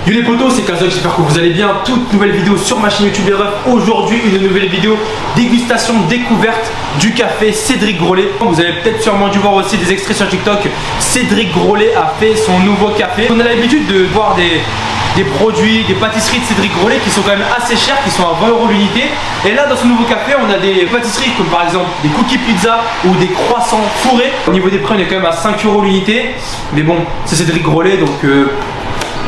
Yo les potos, c'est Kazog, j'espère que vous allez bien. Toute nouvelle vidéo sur ma chaîne YouTube les refs. Aujourd'hui, une nouvelle vidéo dégustation découverte du café Cédric Grolet. Vous avez peut-être sûrement dû voir aussi des extraits sur TikTok. Cédric Grolet a fait son nouveau café. On a l'habitude de voir des produits, des pâtisseries de Cédric Grolet qui sont quand même assez chères, qui sont à 20 € l'unité. Et là, dans ce nouveau café, on a des pâtisseries comme par exemple des cookies pizza ou des croissants fourrés. Au niveau des prix, on est quand même à 5 € l'unité. Mais bon, c'est Cédric Grolet, donc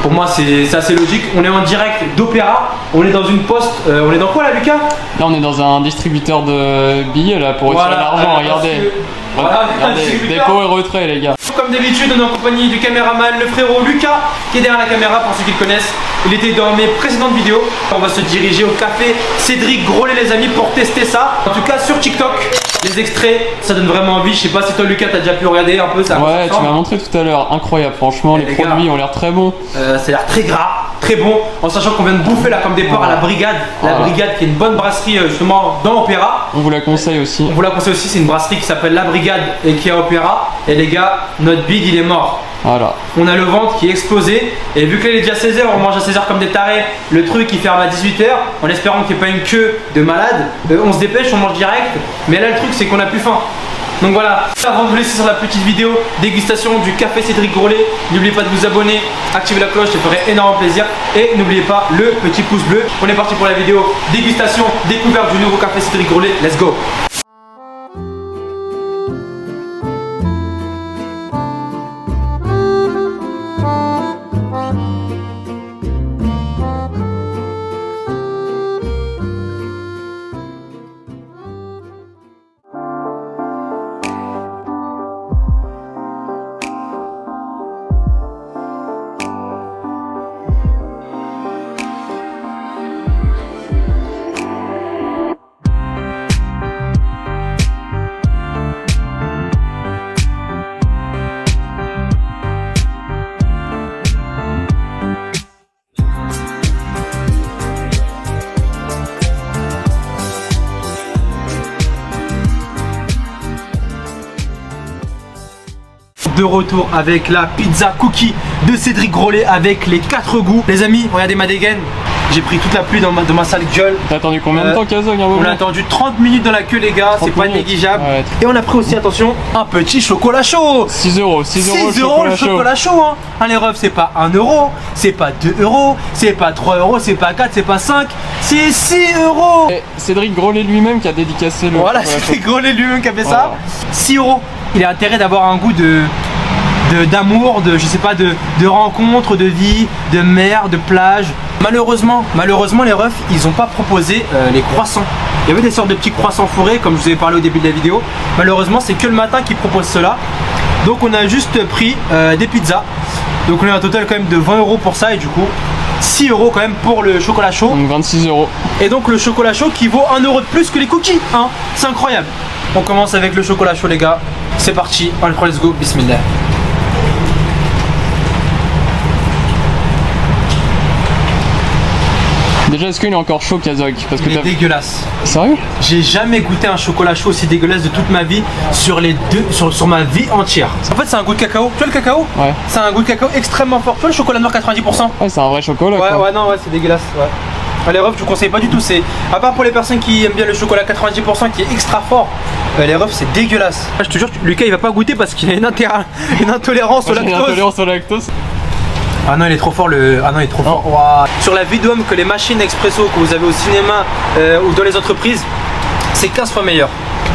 pour moi, c'est assez logique. On est en direct d'Opéra. On est dans une poste. On est dans quoi là, Lucas? Là, on est dans un distributeur de billets là pour retirer l'argent. Regardez. Regardez, dépôt et retrait, les gars. Comme d'habitude, on est en compagnie du caméraman, le frérot Lucas, qui est derrière la caméra pour ceux qui le connaissent. Il était dans mes précédentes vidéos. On va se diriger au café Cédric Grolet, les amis, pour tester ça. En tout cas, sur TikTok, les extraits, ça donne vraiment envie. Je sais pas si toi, Lucas, t'as déjà pu regarder un peu ça. Ouais, tu m'as montré tout à l'heure. Incroyable, franchement, les produits ont l'air très bons. Ça a l'air très gras, très bon. En sachant qu'on vient de bouffer là comme des porcs à la Brigade. La Brigade qui est une bonne brasserie justement dans Opéra. On vous la conseille aussi. On vous la conseille aussi, c'est une brasserie qui s'appelle La Brigade et qui est à Opéra. Et les gars, notre bide il est mort. Voilà. On a le ventre qui est explosé. Et vu qu'il est déjà 16h, on mange à 16h comme des tarés. Le truc il ferme à 18h. En espérant qu'il n'y ait pas une queue de malade. On se dépêche, on mange direct. Mais là le truc c'est qu'on a plus faim. Donc voilà, avant de vous laisser sur la petite vidéo dégustation du café Cédric Grolet, n'oubliez pas de vous abonner, activer la cloche, ça ferait énormément plaisir. Et n'oubliez pas le petit pouce bleu. On est parti pour la vidéo dégustation découverte du nouveau café Cédric Grolet. Let's go. De retour avec la pizza cookie de Cédric Grolet avec les 4 goûts. Les amis, regardez ma dégaine. J'ai pris toute la pluie dans ma sale gueule. T'as attendu combien de temps, Kazog? On a attendu 30 minutes dans la queue, les gars. C'est pas négligeable. Ouais. Et on a pris aussi, attention, un petit chocolat chaud. 6 €. 6 € le chocolat chaud. Hein, les refs, c'est pas 1 €, c'est pas 2 €, c'est pas 3 €, c'est pas 4, c'est pas 5, c'est 6 €. Et Cédric Grolet lui-même qui a dédicacé le. Voilà, c'est Grolet lui-même qui a fait ça. 6 €. Il a intérêt d'avoir un goût d'amour, de je sais pas, de rencontre, de vie, de mer, de plage. Malheureusement les refs, ils ont pas proposé les croissants. Il y avait des sortes de petits croissants fourrés comme je vous avais parlé au début de la vidéo. Malheureusement c'est que le matin qu'ils proposent cela. Donc on a juste pris des pizzas. Donc on a un total quand même de 20 € pour ça et du coup 6 € quand même pour le chocolat chaud. Donc 26 €. Et donc le chocolat chaud qui vaut 1 € de plus que les cookies, hein. C'est incroyable. On commence avec le chocolat chaud les gars. C'est parti, on le prend, let's go, bismillah. Déjà, est-ce qu'il est encore chaud, Kazog? Parce que il est dégueulasse. Sérieux? J'ai jamais goûté un chocolat chaud aussi dégueulasse de toute ma vie sur ma vie entière. En fait, c'est un goût de cacao. Tu vois le cacao? Ouais. C'est un goût de cacao extrêmement fort. Tu vois le chocolat noir 90%? Ouais, c'est un vrai chocolat. Ouais, quoi. ouais, non, ouais, c'est dégueulasse. Ouais. Les refs, je vous conseille pas du tout. C'est à part pour les personnes qui aiment bien le chocolat 90% qui est extra fort. Les refs, c'est dégueulasse. Je te jure, Lucas, il va pas goûter parce qu'il a une intolérance au lactose. Une intolérance au lactose. Ah non, il est trop fort Ah non, il est trop fort. Wow. Sur la vidéo que les machines expresso que vous avez au cinéma ou dans les entreprises, c'est 15 fois meilleur.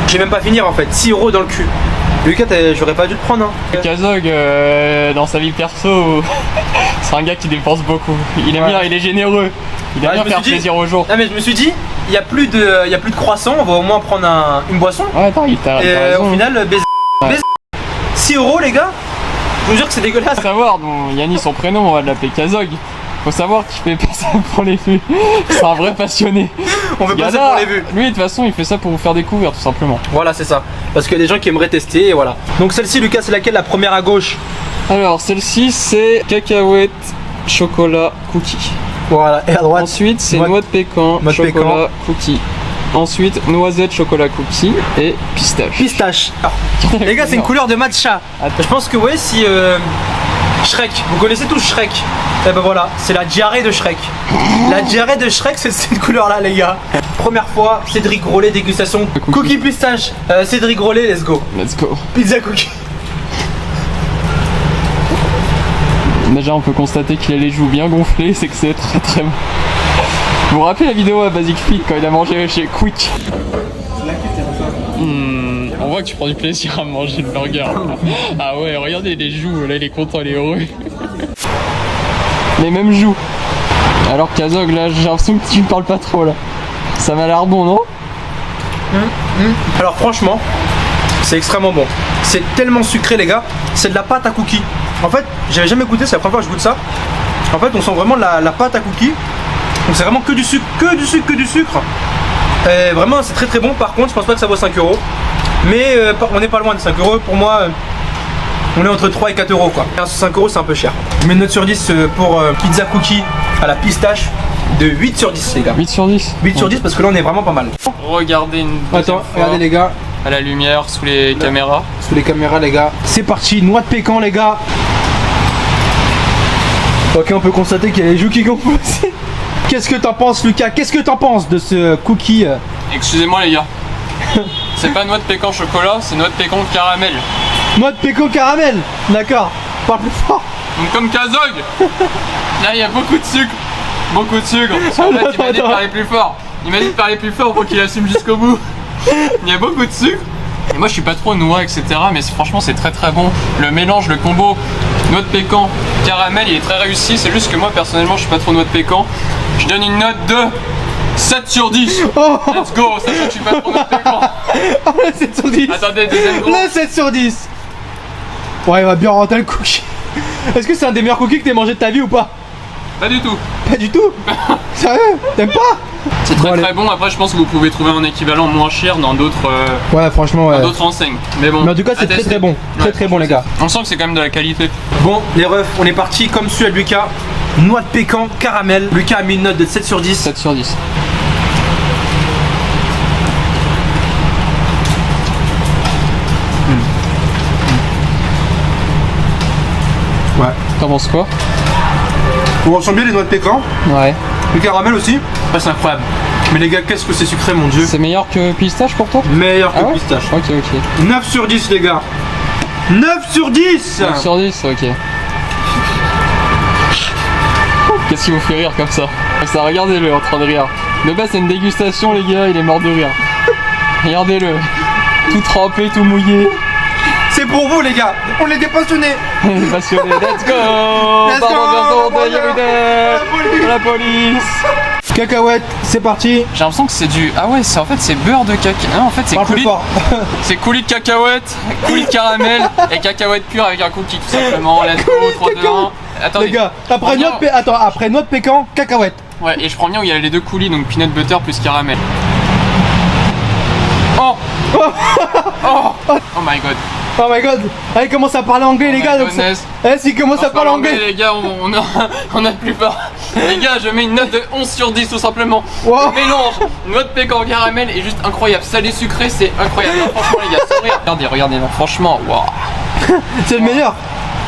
Je vais même pas finir en fait. 6 € dans le cul. Lucas, j'aurais pas dû le prendre. Hein. Kazog, dans sa vie perso, c'est un gars qui dépense beaucoup. Il aime bien, il est généreux. Il aime bien faire plaisir aux gens. Ah mais je me suis dit, il y a plus de croissants, on va au moins prendre une boisson. Ouais, t'as raison. Au final, baiser. 6 € les gars. Je vous jure que c'est dégueulasse. Faut savoir, Yannis, son prénom, on va l'appeler Kazog. Faut savoir qu'il fait pas ça pour les vues. C'est un vrai passionné. On fait pas ça pour les vues. Lui, de toute façon, il fait ça pour vous faire découvrir, tout simplement. Voilà, c'est ça. Parce qu'il y a des gens qui aimeraient tester, et voilà. Donc celle-ci, Lucas, c'est laquelle? La première à gauche? Alors, celle-ci, c'est cacahuète, chocolat, cookie. Voilà, et à droite. Ensuite, c'est noix de pécan, chocolat, cookie. Ensuite, noisette, chocolat cookie et pistache. Pistache. Alors, les gars, c'est une couleur de matcha. Je pense que ouais, si Shrek, vous connaissez tous Shrek? Et ben voilà, c'est la diarrhée de Shrek. La diarrhée de Shrek, c'est cette couleur là les gars. Première fois, Cédric Grolet, dégustation. Cookie pistache, Cédric Grolet, let's go. Let's go. Pizza cookie. Déjà on peut constater qu'il a les joues bien gonflées, c'est que c'est très très bon. Vous vous rappelez la vidéo à Basic Fit quand il a mangé chez Quick? On voit que tu prends du plaisir à manger le burger. Ah ouais, regardez les joues, là il est content, il est heureux. Les mêmes joues. Alors Kazog là, j'ai l'impression que tu ne parles pas trop là. Ça m'a l'air bon, non? Alors franchement, c'est extrêmement bon. C'est tellement sucré les gars, c'est de la pâte à cookies. En fait, j'avais jamais goûté, c'est la première fois que je goûte ça. En fait, on sent vraiment la pâte à cookies. Donc c'est vraiment que du sucre, que du sucre, que du sucre. Et vraiment, c'est très très bon. Par contre, je pense pas que ça vaut 5 €. Mais on n'est pas loin de 5 €. Pour moi, on est entre 3 et 4 € quoi. 5 € c'est un peu cher. Je mets une note sur 10 pour pizza cookie à la pistache de 8 sur 10 les gars. 8 sur 10. 8 sur 10 parce que là on est vraiment pas mal. Regardez une Attends, regardez les gars. À la lumière, sous les caméras. Sous les caméras les gars. C'est parti, noix de pécan les gars. Ok, on peut constater qu'il y a les joues qui gonflent aussi. Qu'est-ce que t'en penses Lucas? Qu'est-ce que t'en penses de ce cookie? Excusez-moi les gars. C'est pas noix de pécan chocolat, c'est noix de pécan caramel. Noix de pécan caramel. D'accord. Parle plus fort. Donc comme Kazog. Là il y a beaucoup de sucre. Beaucoup de sucre. En fait il m'a dit de parler plus fort. Il m'a dit de parler plus fort pour qu'il assume jusqu'au bout. Il y a beaucoup de sucre. Et moi je suis pas trop noix etc. Mais franchement c'est très très bon. Le mélange, le combo noix de pécan, caramel il est très réussi. C'est juste que moi personnellement je suis pas trop noix de pécan. Je donne une note de 7 sur 10. Oh. Let's go. Sachant que je suis pas trop noix de pécan. Oh, le 7 sur 10. Attendez, deuxième gros. Le 7 sur 10. Ouais, il va bien rentrer le cookie. Est-ce que c'est un des meilleurs cookies que t'aies mangé de ta vie ou pas? Pas du tout. Pas du tout. Sérieux? T'aimes pas? C'est très très bon. Après je pense que vous pouvez trouver un équivalent moins cher dans d'autres ouais franchement ouais. d'autres enseignes. Mais bon. Mais en tout cas c'est très très bon. Très très bon les gars. On sent que c'est quand même de la qualité. Bon les refs, on est parti comme celui de Lucas. Noix de pécan, caramel. Lucas a mis une note de 7 sur 10. 7 sur 10. Ouais. T'en penses quoi? On ressent bien les noix de pécan. Ouais. Le caramel aussi. Ouais, c'est incroyable. Mais les gars, qu'est-ce que c'est sucré mon dieu. C'est meilleur que pistache pour toi? Meilleur que Ah ouais pistache. Ok, ok. 9 sur 10 les gars. 9 sur 10. 9 sur 10, ok. Qu'est-ce qui vous fait rire comme ça? Ça, regardez-le en train de rire. De base c'est une dégustation les gars, il est mort de rire. Regardez-le. Tout trempé, tout mouillé. C'est pour vous les gars. On est des passionnés. On est passionnés. Let's go. Let's go. La police. Cacahuètes, c'est parti. J'ai l'impression que c'est du... Ah ouais, en fait c'est beurre de caca... Non, en fait c'est coulis... C'est coulis de cacahuètes, coulis de caramel et cacahuètes pures avec un cookie tout simplement. Let's go, 3, 2, 1. Attendez. Les gars, après noix de pécan, cacahuètes. Ouais, et je prends bien où il y a les deux coulis, donc peanut butter plus caramel. Oh. Oh. Oh my god. Oh my god. Allez, commence à parler anglais les gars. Donc s'il commence à parler anglais. Les gars, on a plus peur. Les gars, je mets une note de 11 sur 10 tout simplement. Wow. Le mélange, noix de pécan caramel est juste incroyable. Salé sucré, c'est incroyable. Non, franchement les gars, sans rire. Regardez, non, franchement, waouh. C'est le meilleur.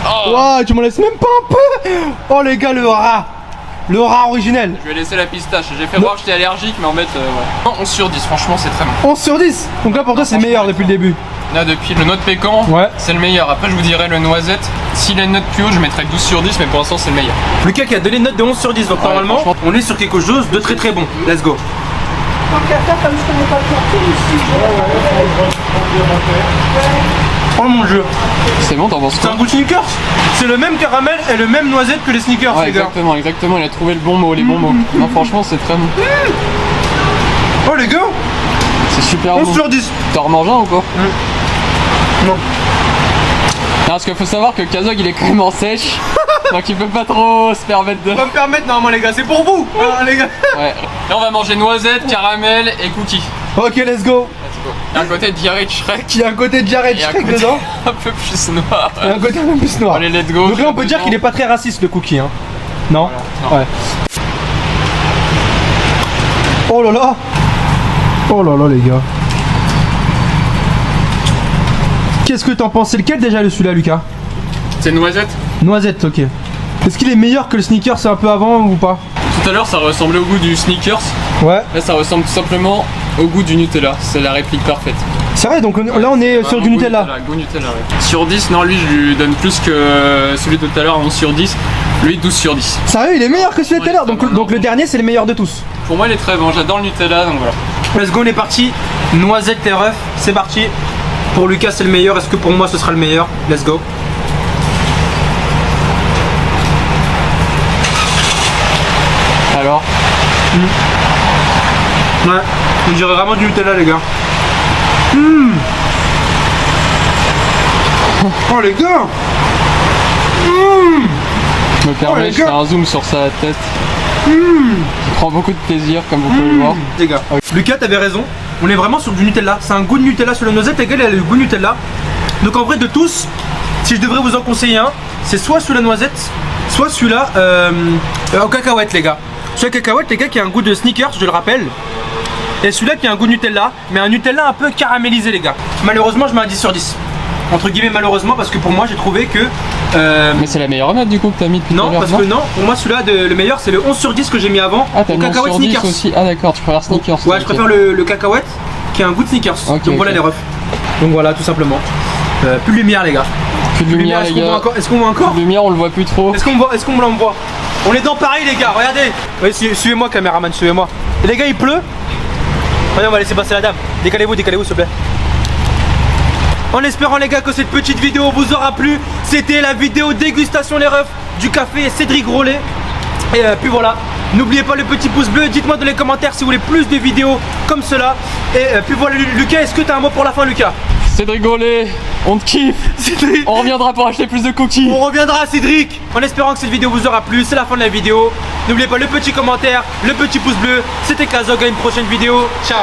Oh. Wow, tu m'en laisses même pas un peu. Oh les gars, le rat. Le rat originel. Je vais laisser la pistache. J'ai fait voir que j'étais allergique, mais en fait, ouais. Non, 11 sur 10, franchement, c'est très bon. 11 sur 10. Donc là, pour toi, c'est le meilleur depuis le début. Là, depuis le noix de pécan, ouais. C'est le meilleur. Après, je vous dirai le noisette. S'il a une note plus haute, je mettrai 12 sur 10, mais pour l'instant, c'est le meilleur. Lucas qui a donné une note de 11 sur 10. Donc, normalement, on est sur quelque chose de très très bon. Let's go. Donc, ça, comme je connais pas le quartier, ici, Oh mon dieu. C'est bon, t'en penses C'est quoi? un goût de Snickers. C'est le même caramel et le même noisette que les Snickers, ouais, les gars. exactement, exactement. Il a trouvé le bon mot, les bons mots. Non, franchement, c'est très bon. Oh les gars. C'est super 11 bon. sur 10. T'en remanges un ou quoi? Non. Non, parce qu'il faut savoir que Kazog il est quand même en sèche. Donc il peut pas trop se permettre de... On va me permettre, normalement les gars, c'est pour vous hein, les gars. Ouais. Là on va manger noisette, caramel et cookies. Ok, let's go. Il y a un côté diarrhée de Shrek. Il y a un côté de Jared Shrek dedans. Un peu plus noir. Il y a un côté un peu plus noir. Allez, let's go. Donc là on peut dire qu'il est pas très raciste le cookie hein. Non, voilà, non. Ouais. Oh là là. Oh là là les gars. Qu'est-ce que t'en penses? C'est lequel déjà celui-là Lucas? C'est une noisette. Noisette, ok. Est-ce qu'il est meilleur que le sneakers un peu avant ou pas? Tout à l'heure, ça ressemblait au goût du sneakers. Ouais. Là, ça ressemble tout simplement au goût du Nutella. C'est la réplique parfaite. C'est vrai, donc là on est sur du Goût Nutella. Goût Nutella, ouais. Sur 10, non, lui, je lui donne plus que celui de tout à l'heure, 11 sur 10. Lui, 12 sur 10. Sérieux, il est meilleur que celui de tout à l'heure. Donc le dernier, c'est le meilleur de tous. Pour moi, il est très bon. J'adore le Nutella, donc voilà. Let's go, on est parti. Noisette et œuf, c'est parti. Pour Lucas, c'est le meilleur. Est-ce que pour moi, ce sera le meilleur? Let's go. Alors, Ouais, on dirait vraiment du Nutella, les gars. Oh, les gars. je me permets, les je fais gars. un zoom sur sa tête. Je prends beaucoup de plaisir, comme vous pouvez le voir. Les gars, Lucas, t'avais raison. On est vraiment sur du Nutella. C'est un goût de Nutella sur la noisette. Les gars, il a le goût de Nutella. Donc, en vrai, de tous, si je devrais vous en conseiller un, c'est soit celui-là noisette, soit celui-là au cacahuète, les gars. Celui-là cacahuète, les gars, qui a un goût de sneakers, je le rappelle. Et celui-là qui a un goût de Nutella, mais un Nutella un peu caramélisé, les gars. Malheureusement, je mets un 10 sur 10. Entre guillemets, malheureusement, parce que pour moi, j'ai trouvé que. Mais c'est la meilleure note du coup que t'as mis depuis tout à Non, l'heure, parce que non, pour moi, celui-là, le meilleur, c'est le 11 sur 10 que j'ai mis avant. Ah, t'as au mis 11 cacahuète sur 10 sneakers. aussi. Ah d'accord, tu préfères sneakers. Ouais, je préfère le cacahuète qui a un goût de sneakers. Ok, Donc voilà ok. les refs. Donc voilà, tout simplement. Plus de lumière, les gars. Plus de lumière, Est-ce les qu'on voit gars. encore? Est-ce qu'on voit encore? Plus de lumière, on le voit plus trop. Est-ce qu'on voit? Est-ce qu'on me voit? On est dans Paris, les gars. Regardez. Oui, suivez-moi, caméraman, suivez-moi. Et les gars, il pleut. Allez, on va laisser passer la dame. Décalez-vous, s'il vous plaît. En espérant, les gars, que cette petite vidéo vous aura plu. C'était la vidéo dégustation les refs du café Cédric Grolet. Et puis voilà, n'oubliez pas le petit pouce bleu. Dites-moi dans les commentaires si vous voulez plus de vidéos comme cela. Et puis voilà, Lucas, est-ce que tu as un mot pour la fin, Lucas? Cédric Grolet, on te kiffe. Cédric, On reviendra pour acheter plus de cookies. on reviendra, Cédric. En espérant que cette vidéo vous aura plu. C'est la fin de la vidéo. N'oubliez pas le petit commentaire, le petit pouce bleu. C'était Kazog, à une prochaine vidéo. Ciao.